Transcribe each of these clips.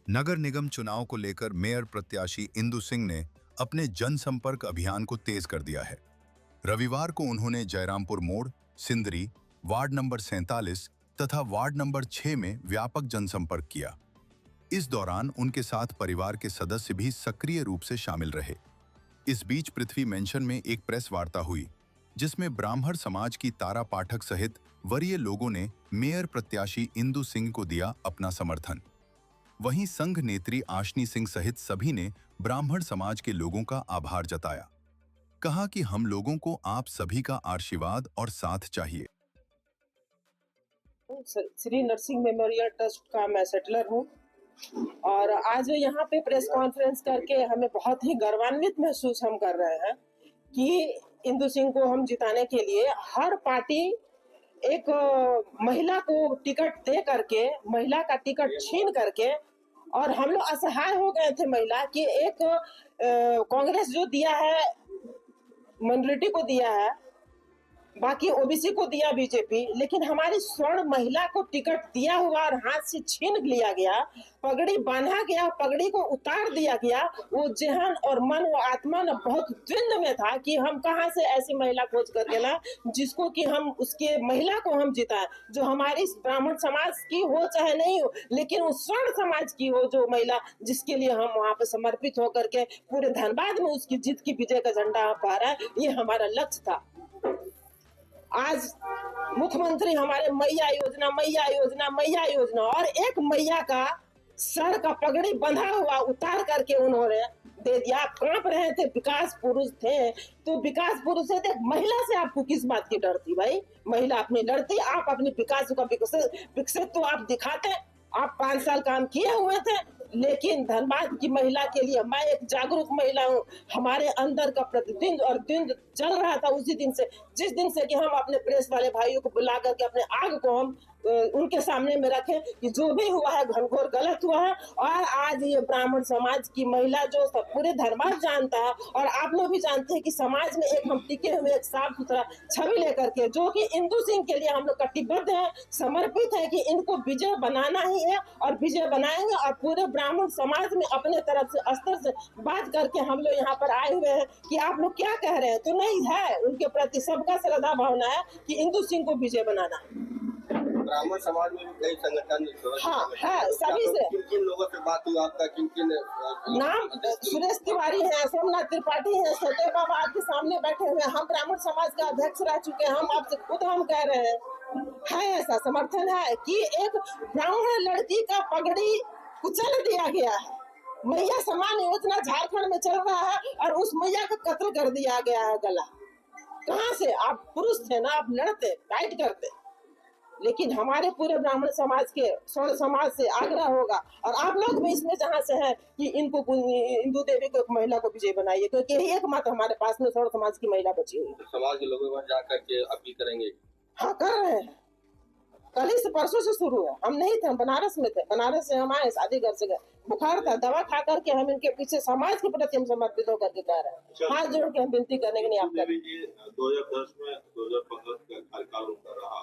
नगर निगम चुनाव को लेकर मेयर प्रत्याशी इंदु सिंह ने अपने जनसंपर्क अभियान को तेज कर दिया है। रविवार को उन्होंने जयरामपुर मोड़, सिंदरी, वार्ड नंबर 47 तथा वार्ड नंबर 6 में व्यापक जनसंपर्क किया। इस दौरान उनके साथ परिवार के सदस्य भी सक्रिय रूप से शामिल रहे। इस बीच पृथ्वी मेंशन में एक प्रेस वार्ता हुई, जिसमें ब्राह्मण समाज की तारा पाठक सहित वरीय लोगों ने मेयर प्रत्याशी इंदु सिंह को दिया अपना समर्थन। वहीं संघ नेत्री आशनी सिंह सहित सभी ने ब्राह्मण समाज के लोगों का आभार जताया। कहा कि हम लोगों को आप सभी का आशीर्वाद और साथ चाहिए। श्री नरसिंह मेमोरियल ट्रस्ट का मैं सेटलर हूँ और आज यहाँ पे प्रेस कॉन्फ्रेंस करके हमें बहुत ही गर्वान्वित महसूस हम कर रहे हैं कि इंदु सिंह को हम जिताने के लिए हर पार्टी एक महिला को टिकट दे करके, महिला का टिकट छीन करके, और हम लोग असहाय हो गए थे महिला कि एक कांग्रेस जो दिया है माइनॉरिटी को दिया है, बाकी ओबीसी को दिया बीजेपी, लेकिन हमारी स्वर्ण महिला को टिकट दिया हुआ और हाथ से छीन लिया गया, पगड़ी बांधा गया, पगड़ी को उतार दिया गया। वो जहन और मन वो आत्मा न बहुत द्वंद में था कि हम कहां से ऐसी महिला खोज करके ना जिसको कि हम उसके महिला को हम जिताएं, जो हमारी ब्राह्मण समाज की हो चाहे नहीं हो, लेकिन वो स्वर्ण समाज की हो, जो महिला जिसके लिए हम वहां पे समर्पित होकर के पूरे धनबाद में उसकी जीत की विजय का झंडा फहराएं, ये हमारा लक्ष्य था। आज मुख्यमंत्री हमारे मैया योजना, मैया योजना, मैया योजना, और एक मैया का सर का पगड़ी बंधा हुआ उतार करके उन्होंने दे दिया। आप कांप रहे थे, विकास पुरुष थे तो विकास पुरुष है, महिला से आपको किस बात की डर थी भाई? महिला अपनी लड़ती, आप अपने विकास का विकसित तो आप दिखाते। आप 5 साल काम किए हुए थे, लेकिन धनबाद की महिला के लिए मैं एक जागरूक महिला हूँ। हमारे अंदर का प्रतिदिन और दिन चल रहा था उसी दिन से, जिस दिन से कि हम अपने प्रेस वाले भाइयों को बुला करके अपने आग को हम उनके सामने में रखें कि जो भी हुआ है घनघोर गलत हुआ है। और आज ये ब्राह्मण समाज की महिला जो सब पूरे धनबाद जानता है और आप लोग भी जानते हैं कि समाज में एक हम टिके हुए एक साफ सुथरा छवि लेकर के, जो कि इंदु सिंह के लिए हम लोग कटिबद्ध है, समर्पित है कि इनको विजय बनाना ही है और विजय बनाएंगे। और पूरे ब्राह्मण समाज में अपने तरफ से स्तर से बात करके हम लोग यहाँ पर आए हुए हैं कि आप लोग क्या कह रहे हैं, तो नहीं है उनके प्रति सबका श्रद्धा भावना है कि इंदु सिंह को विजय बनाना। ब्राह्मण समाज में भी कई संगठन है सभी से। किन लोगों से बात हुई आपका? किन नाम? सुरेश तिवारी है, सोमनाथ त्रिपाठी है, सत्य बाबा आपके सामने बैठे हुए। हम ब्राह्मण समाज का अध्यक्ष रह चुके हैं, हम आपसे खुद हम कह रहे हैं है ऐसा समर्थन है कि एक ब्राह्मण लड़की का पगड़ी कुचल दिया गया है। मैया समान योजना झारखंड में चल रहा है और उस मैया का कत्ल कर दिया गया है। गला कहाँ से? आप पुरुष थे ना, आप लड़ते, फाइट करते, लेकिन हमारे पूरे ब्राह्मण समाज के स्वर्ण समाज से आग्रह होगा और आप लोग भी इसमें जहां से हैं कि इनको इंदु देवी को एक महिला को विजय बनाइए, क्योंकि यही एकमात्र हमारे पास में स्वर्ण समाज की महिला बची हुई है। समाज के लोगों को जाकर के अपील करेंगे? हाँ, कर रहे हैं। कल ही से, परसों से शुरू है। हम नहीं थे, हम बनारस में थे, बनारस से हम आए, शादी घर से गए, बुखार था, दवा खा करके हम इनके पीछे समाज के प्रति हम समर्पित होकर के कह रहे हैं। हाथ जोड़ के हम विनती करने के लिए आप 2010 में 2015 का कार्यकाल उनका रहा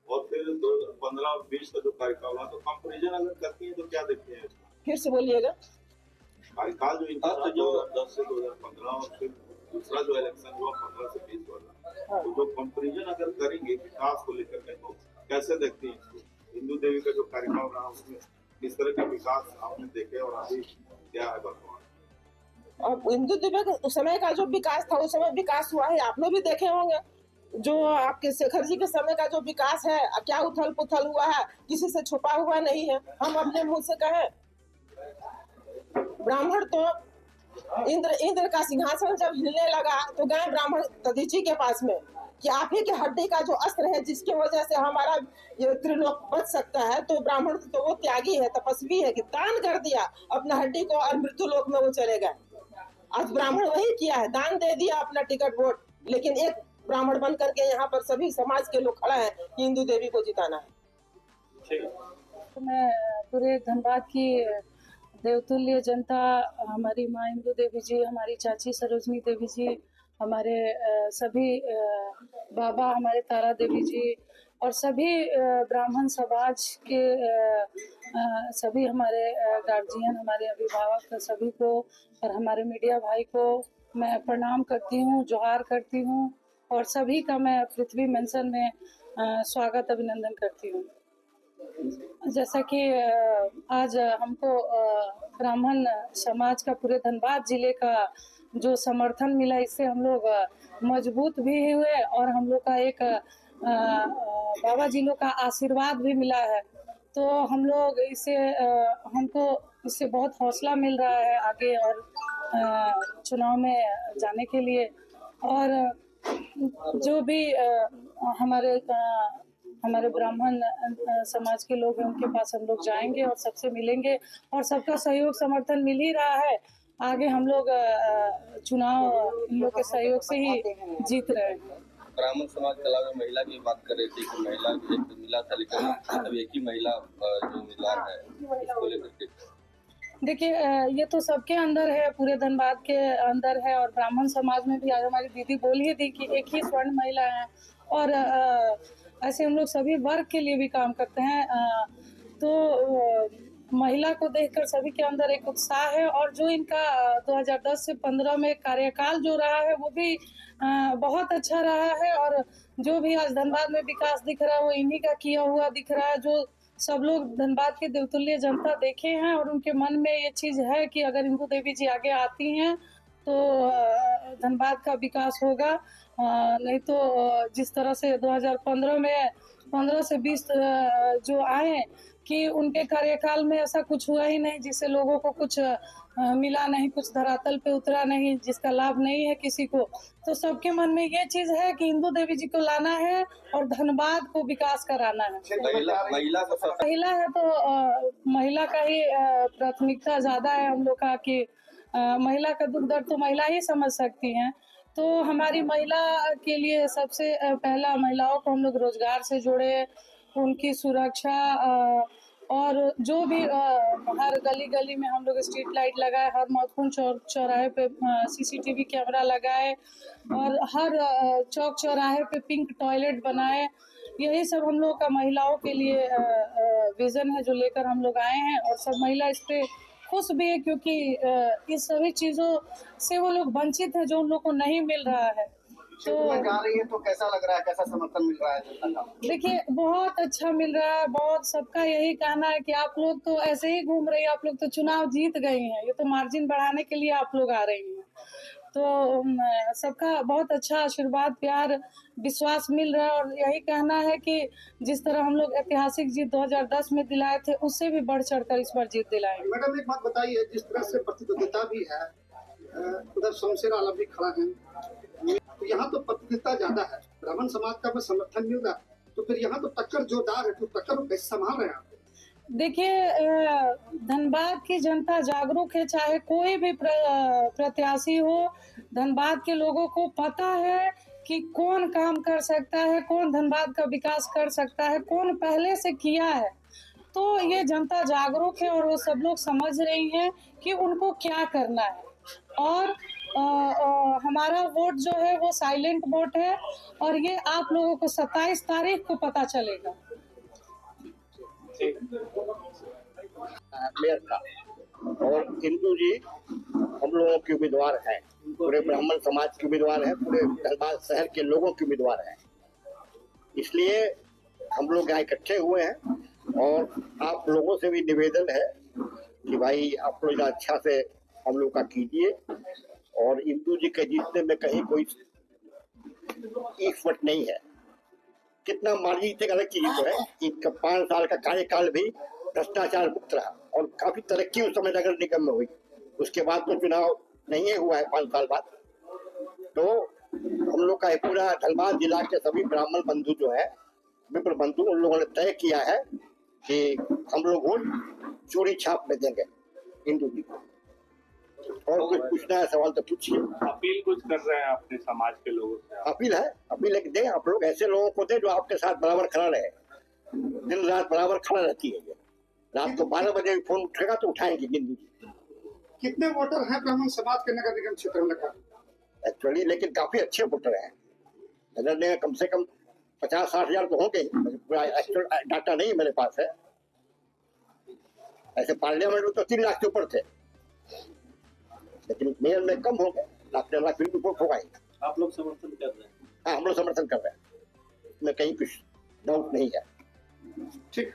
और फिर 2015-20 का जो कार्यकाल रहा, तो कंपेरिजन अगर करती है तो क्या देखते हैं? फिर से बोलिएगा। कार्यकाल जो इनका 2010 से 2015 और फिर दूसरा जो इलेक्शन हुआ 15 से 20 वाला, तो जो कंपेरिजन अगर करेंगे विकास को लेकर के, तो कैसे देखते हैं इसको? इंदु देवी का जो कार्यकाल रहा उसमें किस तरह के विकास आपने देखे और अभी क्या है वर्तमान? और इंदु देवी का उस समय का जो विकास था, उस समय विकास हुआ है, आप लोग भी देखे होंगे। जो आपके शेखर जी के समय का जो विकास है, क्या उथल पुथल हुआ है, किसी से छुपा हुआ नहीं है। हम अपने मुंह से कहें, ब्राह्मण तो इंद्र का सिंहासन जब हिलने लगा तो गए ब्राह्मण दधीची के पास में कि आप ही के हड्डी का जो अस्त्र है जिसकी वजह से हमारा ये त्रिलोक बच सकता है, तो ब्राह्मण तो वो त्यागी है, तपस्वी है कि दान कर दिया अपना हड्डी को और मृत्यु लोक में वो चले गए। आज ब्राह्मण वही किया है, दान दे दिया अपना टिकट वोट, लेकिन एक ब्राह्मण बन करके यहाँ पर सभी समाज के लोग खड़ा है कि इंदु देवी को जिताना है। तो मैं पूरे धनबाद की देवतुल्य जनता, हमारी माँ इंदु देवी जी, हमारी चाची सरोजनी देवी जी, हमारे सभी बाबा हमारे तारा देवी जी और सभी ब्राह्मण समाज के सभी हमारे गार्जियन, हमारे अभिभावक सभी को और हमारे मीडिया भाई को मैं प्रणाम करती हूँ, जोहार करती हूँ और सभी का मैं पृथ्वी मेंशन में स्वागत अभिनंदन करती हूँ। जैसा कि आज हमको ब्राह्मण समाज का पूरे धनबाद जिले का जो समर्थन मिला, इससे हम लोग मजबूत भी हुए और हम लोग का एक बाबा जी लोग का आशीर्वाद भी मिला है। तो हम लोग इससे हमको इससे बहुत हौसला मिल रहा है आगे और चुनाव में जाने के लिए। और जो भी हमारे ब्राह्मण समाज के लोग हैं, उनके पास हम लोग जाएंगे और सबसे मिलेंगे और सबका सहयोग समर्थन मिल ही रहा है। आगे हम लोग चुनाव इन लोग के सहयोग से ही जीत रहे हैं। ब्राह्मण समाज के अलावा महिला की बात कर रहे थे कि महिला एक मिला था, लेकिन अब एक ही महिला जो उम्मीदवार है उसको लेकर के। देखिए, ये तो सबके अंदर है, पूरे धनबाद के अंदर है और ब्राह्मण समाज में भी आज हमारी दीदी बोल ही दी कि एक ही स्वर्ण महिला है और ऐसे हम लोग सभी वर्ग के लिए भी काम करते हैं। तो महिला को देखकर सभी के अंदर एक उत्साह है और जो इनका 2010 से 15 में कार्यकाल जो रहा है वो भी बहुत अच्छा रहा है और जो भी आज धनबाद में विकास दिख रहा है वो इन्हीं का किया हुआ दिख रहा है। जो सब लोग धनबाद के देवतुल्य जनता देखे हैं और उनके मन में ये चीज है कि अगर इंदु देवी जी आगे आती हैं तो धनबाद का विकास होगा। नहीं तो जिस तरह से 2015 में 15 से 20 जो आए कि उनके कार्यकाल में ऐसा कुछ हुआ ही नहीं, जिससे लोगों को कुछ मिला नहीं, कुछ धरातल पे उतरा नहीं, जिसका लाभ नहीं है किसी को। तो सबके मन में ये चीज है कि इंदु देवी जी को लाना है और धनबाद को विकास कराना है। महिला है तो महिला का ही प्राथमिकता ज्यादा है हम लोग का कि महिला का दुख दर्द तो महिला ही समझ सकती हैं। तो हमारी महिला के लिए सबसे पहला महिलाओं को हम लोग रोजगार से जोड़े, उनकी सुरक्षा और जो भी हर गली गली में हम लोग स्ट्रीट लाइट लगाए, हर महत्वपूर्ण चौराहे पे CCTV कैमरा लगाए और हर चौक चौराहे पे पिंक टॉयलेट बनाए। यही सब हम लोग का महिलाओं के लिए विजन है जो लेकर हम लोग आए हैं और सब महिला इस पे खुश भी है क्योंकि इस सभी चीजों से वो लोग वंचित है जो उन लोग को नहीं मिल रहा है। तो जा रही है तो कैसा लग रहा है, कैसा समर्थन मिल रहा है जनता का? देखिए, बहुत अच्छा मिल रहा है। बहुत सबका यही कहना है कि आप लोग तो ऐसे ही घूम रही हैं, आप लोग तो चुनाव जीत गई हैं, ये तो मार्जिन बढ़ाने के लिए आप लोग आ रही हैं। तो सबका बहुत अच्छा आशीर्वाद, प्यार, विश्वास मिल रहा है और यही कहना है कि जिस तरह हम लोग ऐतिहासिक जीत 2010 में दिलाए थे उससे भी बढ़ चढ़कर इस बार जीत दिलाएंगे। मैडम एक बात बताइए, जिस तरह से प्रतिद्वंदिता भी है, उधर शमशेर आलम भी खड़ा है, तो यहाँ तो प्रतियोगिता ज्यादा है, ब्राह्मण समाज का समर्थन मिल रहा है, तो फिर यहाँ तो टक्कर जोरदार है, तो टक्कर को कैसे संभाल रहे हैं आप? देखिए, धनबाद की जनता जागरूक है, चाहे कोई भी प्रत्याशी हो। धनबाद के लोगों को पता है कि कौन काम कर सकता है, कौन धनबाद का विकास कर सकता है, कौन पहले से किया है। तो ये जनता जागरूक है और वो सब लोग समझ रही हैं कि उनको क्या करना है और हमारा वोट जो है वो साइलेंट वोट है और ये आप लोगों को 27 तारीख को पता चलेगा। मेयर का और इंदु जी हम लोगों के उम्मीदवार हैं, पूरे ब्राह्मण समाज के उम्मीदवार हैं, पूरे धनबाद शहर के लोगों के उम्मीदवार हैं। इसलिए हम लोग यहाँ इकट्ठे हुए हैं और आप लोगों से भी निवेदन है कि भाई आप लोग अच्छा से हम लोग का कीजिए और इंदु जी के जीतने में कहीं कोई इफर्ट नहीं है। कितना मार्जिन से अलग चीज तो है, इनका 5 साल का कार्यकाल भी भ्रष्टाचार मुक्त रहा और काफी तरक्की उस समय नगर निगम में हुई। उसके बाद तो चुनाव नहीं हुआ है 5 साल बाद। तो हम लोग का पूरा धनबाद जिला के सभी ब्राह्मण बंधु जो है, विप्र बंधु, उन लोगों ने तय किया है कि हम लोग वोट चोरी छाप में देंगे इंदु जी को। और कुछ पूछना है सवाल तो पूछिए। अपील कुछ कर रहे हैं अपने समाज के लोगों से? अपील एक दें आप लोग, ऐसे लोगों को दें जो आपके साथ बराबर खड़ा रहे, दिन रात बराबर खड़ा रहती है। रात को 12 बजे फोन उठेगा तो उठाएंगे इंदु जी। कितने वोटर हैं ब्राह्मण समाज के नगर निगम क्षेत्र में एक्चुअली, लेकिन काफी अच्छे वोटर हैं नगर निगम, कम से कम 50-60 हजार तो होंगे। पूरा एक्चुअल डाटा नहीं मेरे पास है। ऐसे पार्लियामेंट में तो 3 लाख से ऊपर थे, लेकिन मेयर में कम हो गए, लाख 1.5 लाख फिर भी वोट होगा ही। आप लोग समर्थन कर रहे हैं? हाँ, हम लोग समर्थन कर रहे हैं, इसमें कहीं कुछ डाउट नहीं है। ठीक।